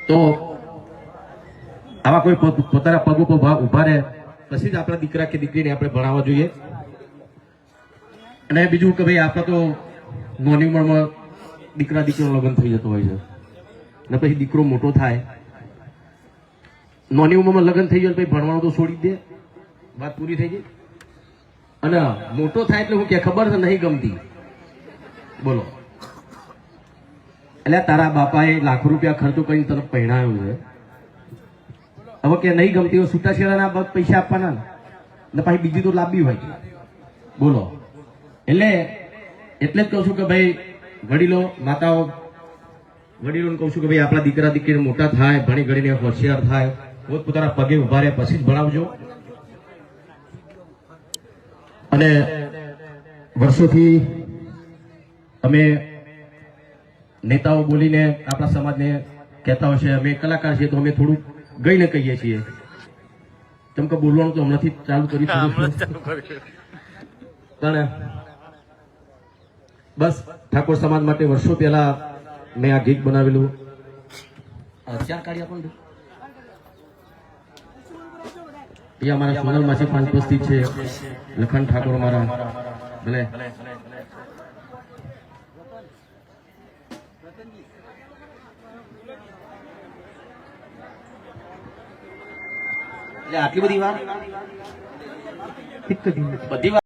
તો આવા કોઈ પોતાના પગ ઉપર ઉભા રહે પછી જ આપણા દીકરા કે દીકરીને આપણે ભણાવવા જોઈએ. અને બીજું કે ભાઈ આપણે તો નાની ઉંમરમાં દીકરા દીકરીનું લગ્ન થઈ જતો હોય છે ને પછી દીકરો મોટો થાય, નાની ઉંમરમાં લગ્ન થઈ જાય પછી ભણવાનું તો છોડી દે, વાત પૂરી થઈ ગઈ. અને મોટો થાય એટલે હું કે ખબર છે નહીં ગમતી, બોલો એટલે તારા બાપાએ લાખો રૂપિયા ખર્ચો કરીને તરફ પહેણાયો છે, હવે કે નહીં ગમતી હોય છૂટાછેડાના પૈસા આપવાના ને પછી બીજી તો લાંબી હોય, બોલો. એટલે જ કહું છું કે ભાઈ વડીલો માતાઓ વડીલોને કહું છું કે ભાઈ આપણા દીકરા દીકરીને મોટા થાય, ભણી ગણીને હોશિયાર થાય, પોતાના પગે ઉભા રહે પછી જ ભણાવજો. અને વર્ષોથી અમે નેતાઓ બોલીને આપણા સમાજને કહેતા હોય છે અમે કલાકાર છીએ તો અમે થોડું ગઈને કહીએ છીએ, કેમ કે બોલવાનું તો હમણાંથી ચાલુ કર્યું. પણ બસ ઠાકોર સમાજ માટે વર્ષો પહેલા મેં આ ગીત બનાવેલું. 4 કાઢ્યા પણ એ અમારા સોનલ માસી 5 ઉપસ્થિત છે, લખન ઠાકોર અમારા ભલે આટલી બધી વાત બધી વાત